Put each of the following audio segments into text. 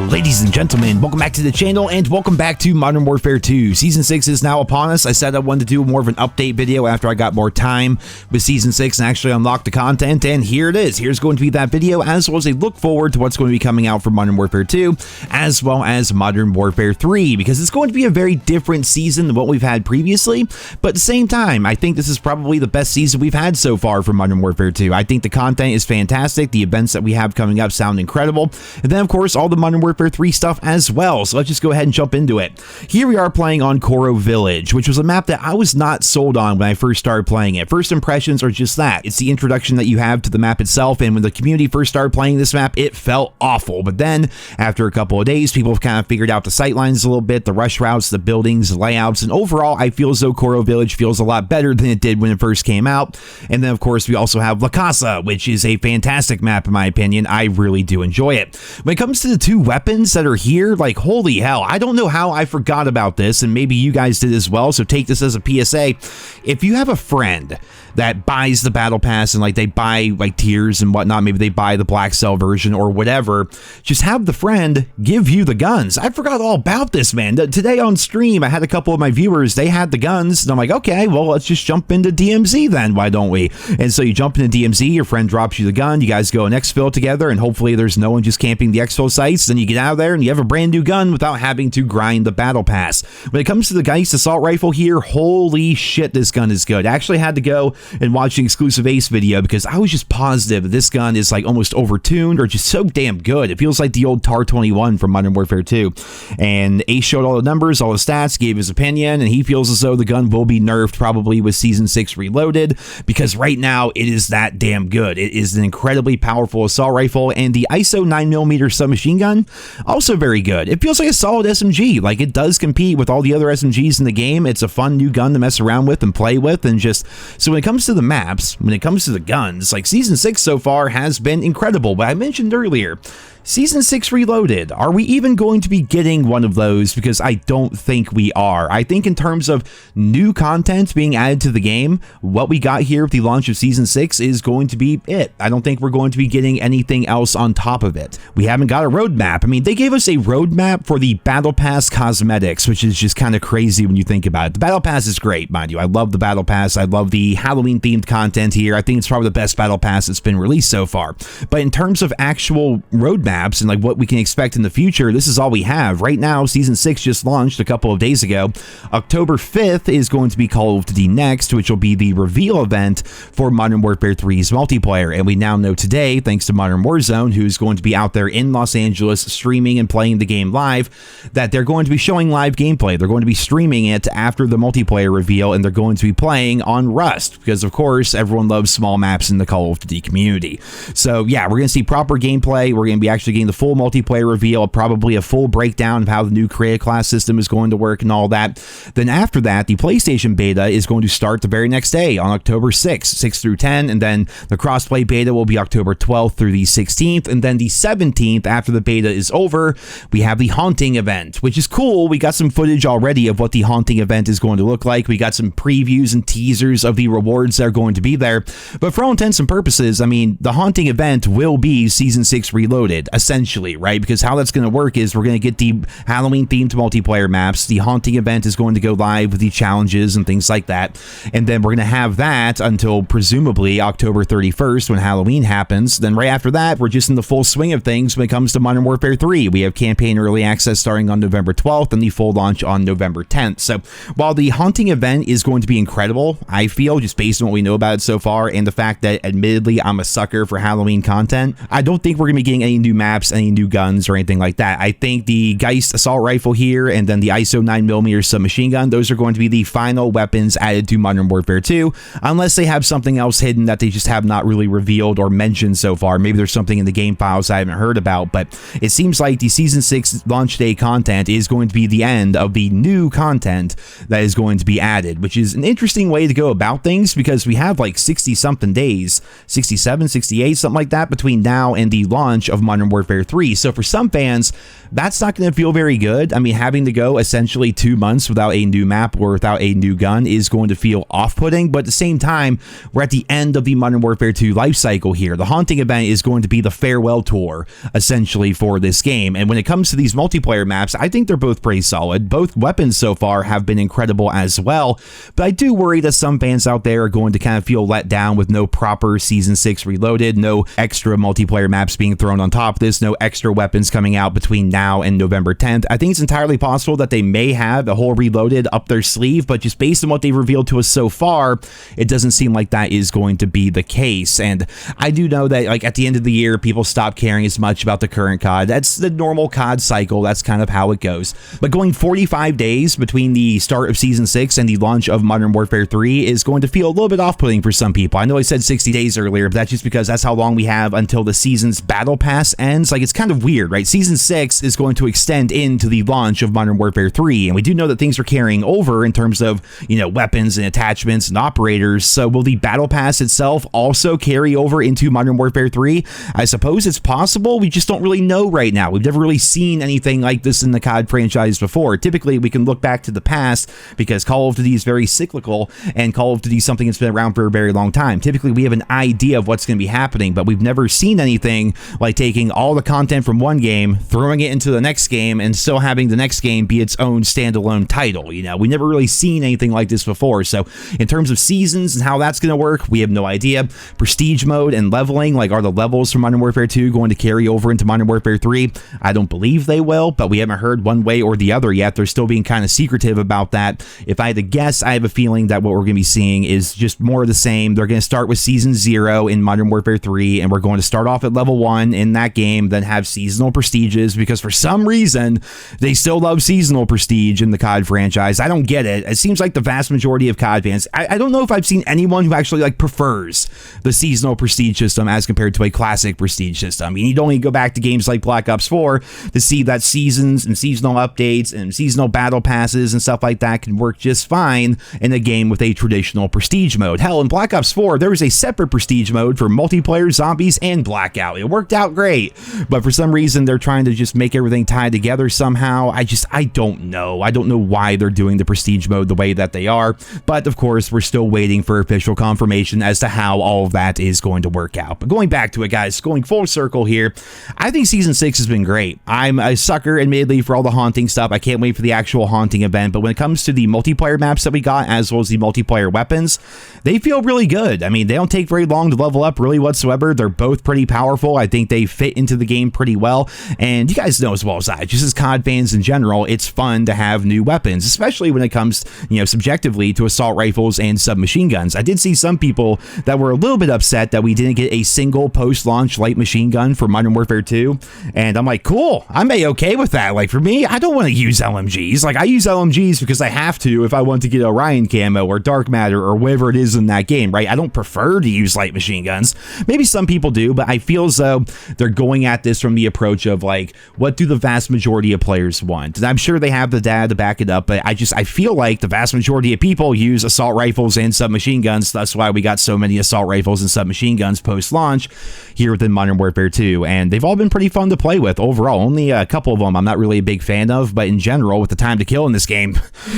Ladies and gentlemen, welcome back to the channel and welcome back to Modern Warfare 2. Season 6 is now upon us. I said I wanted to do more of an update video after I got more time with Season 6 and actually unlock the content, and here it is. Here's going to be that video, as well as a look forward to what's going to be coming out for Modern Warfare 2, as well as Modern Warfare 3, because it's going to be a very different season than what we've had previously, but at the same time, I think this is probably the best season we've had so far for Modern Warfare 2. I think the content is fantastic, the events that we have coming up sound incredible, and then of course all the Modern Warfare 3 stuff as well, so let's just go ahead and jump into it. Here we are playing on Coro Village, which was a map that I was not sold on when I first started playing it. First impressions are just that. It's the introduction that you have to the map itself, and when the community first started playing this map, it felt awful. But then, after a couple of days, people have kind of figured out the sightlines a little bit, the rush routes, the buildings, the layouts, and overall, I feel as though Coro Village feels a lot better than it did when it first came out. And then, of course, we also have La Casa, which is a fantastic map in my opinion. I really do enjoy it. When it comes to the two weapons that are here, like, holy hell, I don't know how I forgot about this, and maybe you guys did as well, so take this as a PSA. If you have a friend that buys the battle pass and like they buy like tiers and whatnot, maybe they buy the black cell version or whatever, just have the friend give you the guns. I forgot all about this, man. Today on stream, I had a couple of my viewers, they had the guns, and I'm like, okay, well, let's just jump into DMZ then, why don't we? And so you jump into DMZ, your friend drops you the gun, you guys go and exfil together, and hopefully there's no one just camping the exfil sites, then you get out of there and you have a brand new gun without having to grind the battle pass. When it comes to the Geist assault rifle here, holy shit, this gun is good. I actually had to go and watch an exclusive Ace video because I was just positive that this gun is like almost overtuned or just so damn good. It feels like the old TAR 21 from Modern Warfare 2. And Ace showed all the numbers, all the stats, gave his opinion, and he feels as though the gun will be nerfed probably with Season 6 Reloaded, because right now it is that damn good. It is an incredibly powerful assault rifle, and the ISO 9mm submachine gun, also very good. It feels like a solid SMG. Like, it does compete with all the other SMGs in the game. It's a fun new gun to mess around with and play with, and just, so when it comes to the maps, when it comes to the guns, like, Season 6 so far has been incredible. But I mentioned earlier, Season 6 Reloaded, are we even going to be getting one of those? Because I don't think we are. I think in terms of new content being added to the game, what we got here with the launch of Season 6 is going to be it. I don't think we're going to be getting anything else on top of it. We haven't got a roadmap. I mean, they gave us a roadmap for the Battle Pass cosmetics, which is just kind of crazy when you think about it. The Battle Pass is great, mind you. I love the Battle Pass. I love the Halloween-themed content here. I think it's probably the best Battle Pass that's been released so far. But in terms of actual roadmap, and like what we can expect in the future, this is all we have. Right now, Season 6 just launched a couple of days ago. October 5th is going to be Call of Duty Next, which will be the reveal event for Modern Warfare 3's multiplayer. And we now know today, thanks to Modern Warzone, who's going to be out there in Los Angeles streaming and playing the game live, that they're going to be showing live gameplay. They're going to be streaming it after the multiplayer reveal, and they're going to be playing on Rust, because of course, everyone loves small maps in the Call of Duty community. So yeah, we're going to see proper gameplay. We're going to be actually getting the full multiplayer reveal, probably a full breakdown of how the new create class system is going to work and all that. Then after that, the PlayStation beta is going to start the very next day on October 6th, 6 through 10, and then the crossplay beta will be October 12th through the 16th, and then the 17th, after the beta is over, we have the Haunting event, which is cool. We got some footage already of what the Haunting event is going to look like. We got some previews and teasers of the rewards that are going to be there, but for all intents and purposes, I mean, the Haunting event will be Season 6 Reloaded, essentially, right? Because how that's going to work is we're going to get the Halloween-themed multiplayer maps. The Haunting event is going to go live with the challenges and things like that, and then we're going to have that until presumably October 31st when Halloween happens. Then right after that, we're just in the full swing of things when it comes to Modern Warfare 3. We have campaign early access starting on November 12th and the full launch on November 10th. So while the Haunting event is going to be incredible, I feel, just based on what we know about it so far, and the fact that admittedly I'm a sucker for Halloween content, I don't think we're going to be getting any new maps, any new guns or anything like that. I think the Geist assault rifle here and then the ISO 9mm submachine gun, those are going to be the final weapons added to Modern Warfare 2, unless they have something else hidden that they just have not really revealed or mentioned so far. Maybe there's something in the game files I haven't heard about, but it seems like the Season 6 launch day content is going to be the end of the new content that is going to be added, which is an interesting way to go about things, because we have like 60 something days, 67, 68, something like that, between now and the launch of Modern Modern Warfare 3. So for some fans, that's not going to feel very good. I mean, having to go essentially 2 months without a new map or without a new gun is going to feel off-putting, but at the same time, we're at the end of the Modern Warfare 2 life cycle here. The Haunting event is going to be the farewell tour, essentially, for this game. And when it comes to these multiplayer maps, I think they're both pretty solid. Both weapons so far have been incredible as well, but I do worry that some fans out there are going to kind of feel let down with no proper Season 6 Reloaded, no extra multiplayer maps being thrown on top of this, no extra weapons coming out between now and November 10th. I think it's entirely possible that they may have a whole Reloaded up their sleeve, but just based on what they've revealed to us so far, it doesn't seem like that is going to be the case. And I do know that, like, at the end of the year, people stop caring as much about the current COD. That's the normal COD cycle. That's kind of how it goes. But going 45 days between the start of Season 6 and the launch of Modern Warfare 3 is going to feel a little bit off-putting for some people. I know I said 60 days earlier, but that's just because that's how long we have until the season's battle pass ends. Like, it's kind of weird, right? Season 6 is going to extend into the launch of Modern Warfare 3, and we do know that things are carrying over in terms of, you know, weapons and attachments and operators. So will the battle pass itself also carry over into Modern Warfare 3? I suppose it's possible. We just don't really know right now. We've never really seen anything like this in the COD franchise before. Typically, we can look back to the past because Call of Duty is very cyclical, and Call of Duty is something that's been around for a very long time. Typically, we have an idea of what's going to be happening, but we've never seen anything like taking all the content from one game, throwing it into the next game, and still having the next game be its own standalone title. You know, we never really seen anything like this before. So in terms of seasons and how that's going to work, we have no idea. Prestige mode and leveling, like, are the levels from Modern Warfare 2 going to carry over into Modern Warfare 3? I don't believe they will, but we haven't heard one way or the other yet. They're still being kind of secretive about that. If I had to guess, I have a feeling that what we're going to be seeing is just more of the same. They're going to start with Season 0 in Modern Warfare 3, and we're going to start off at level 1 in that game, then have seasonal prestiges, because for some reason, they still love seasonal prestige in the COD franchise. I don't get it. It seems like the vast majority of COD fans, I don't know if I've seen anyone who actually, like, prefers the seasonal prestige system as compared to a classic prestige system. I mean, you'd only go back to games like Black Ops 4 to see that seasons and seasonal updates and seasonal battle passes and stuff like that can work just fine in a game with a traditional prestige mode. Hell, in Black Ops 4, there was a separate prestige mode for multiplayer, zombies, and blackout. It worked out great, but for some reason, they're trying to just make everything tie together somehow. I don't know. I don't know why they're doing the prestige mode the way that they are, but of course, we're still waiting for official confirmation as to how all of that is going to work out. But going back to it, guys, going full circle here, I think Season 6 has been great. I'm a sucker, admittedly, for all the haunting stuff. I can't wait for the actual haunting event, but when it comes to the multiplayer maps that we got, as well as the multiplayer weapons, they feel really good. I mean, they don't take very long to level up, really, whatsoever. They're both pretty powerful. I think they fit into the game pretty well, and you guys know as well as I, just as COD fans in general, it's fun to have new weapons, especially when it comes, you know, subjectively to assault rifles and submachine guns. I did see some people that were a little bit upset that we didn't get a single post-launch light machine gun for Modern Warfare 2, and I'm like, cool, I'm okay with that. Like, for me, I don't want to use LMGs. Like, I use LMGs because I have to if I want to get Orion camo or Dark Matter or whatever it is in that game, right? I don't prefer to use light machine guns. Maybe some people do, but I feel as though they're going at this from the approach of, like, what do the vast majority of players want? And I'm sure they have the data to back it up, but I feel like the vast majority of people use assault rifles and submachine guns. That's why we got so many assault rifles and submachine guns post-launch here within Modern Warfare 2, and they've all been pretty fun to play with overall. Only a couple of them I'm not really a big fan of, but in general, with the time to kill in this game,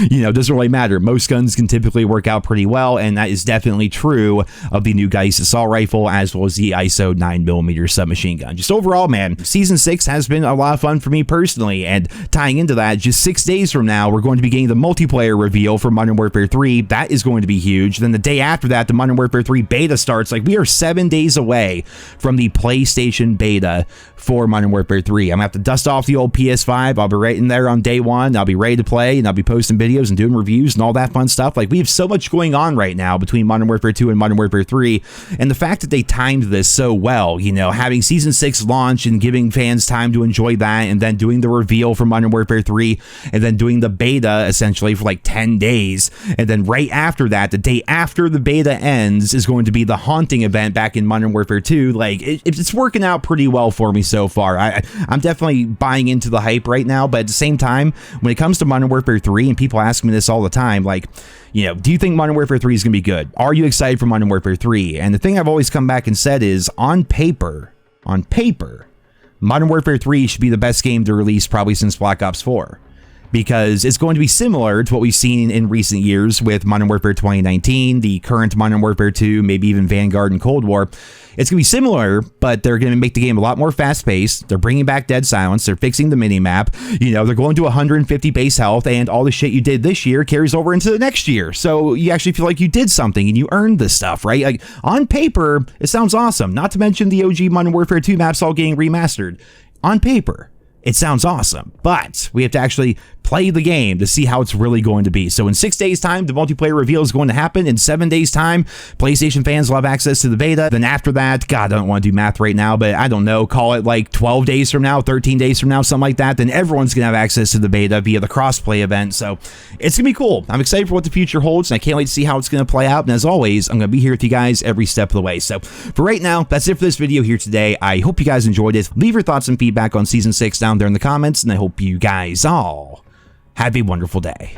you know, it doesn't really matter. Most guns can typically work out pretty well, and that is definitely true of the new Geist assault rifle, as well as the ISO 9mm submachine gun. Just overall, man, Season 6 has been a lot of fun for me personally, and tying into that, just 6 days from now, we're going to be getting the multiplayer reveal for Modern Warfare 3. That is going to be huge. Then the day after that, the Modern Warfare 3 beta starts. Like, we are 7 days away from the PlayStation beta for Modern Warfare 3. I'm gonna have to dust off the old PS5. I'll be right in there on day one. I'll be ready to play, and I'll be posting videos and doing reviews and all that fun stuff. Like, we have so much going on right now between Modern Warfare 2 and Modern Warfare 3, and the fact that they timed this so well, you know, having Season 6 launch and giving fans time to enjoy that, and then doing the reveal for Modern Warfare 3, and then doing the beta essentially for like 10 days, and then right after that, the day after the beta ends, is going to be the haunting event back in Modern Warfare 2. Like, it's working out pretty well for me so far. I'm definitely buying into the hype right now, but at the same time, when it comes to Modern Warfare 3, and people ask me this all the time, like, you know, do you think Modern Warfare 3 is going to be good? Are you excited for Modern Warfare 3? And the thing I've always come back and said is, on paper, Modern Warfare 3 should be the best game to release probably since Black Ops 4. Because it's going to be similar to what we've seen in recent years with Modern Warfare 2019, the current Modern Warfare 2, maybe even Vanguard and Cold War. It's going to be similar, but they're going to make the game a lot more fast-paced. They're bringing back Dead Silence. They're fixing the mini-map. You know, they're going to 150 base health, and all the shit you did this year carries over into the next year. So you actually feel like you did something, and you earned this stuff, right? Like, on paper, it sounds awesome. Not to mention the OG Modern Warfare 2 maps all getting remastered. On paper, it sounds awesome, but we have to actually play the game to see how it's really going to be. So in 6 days' time, the multiplayer reveal is going to happen. In 7 days' time, PlayStation fans will have access to the beta. Then after that, God, I don't want to do math right now, but I don't know, call it like 12 days from now, 13 days from now, something like that. Then everyone's going to have access to the beta via the crossplay event. So it's going to be cool. I'm excited for what the future holds, and I can't wait to see how it's going to play out. And as always, I'm going to be here with you guys every step of the way. So for right now, that's it for this video here today. I hope you guys enjoyed it. Leave your thoughts and feedback on Season 6 down there in the comments, and I hope you guys all have a wonderful day.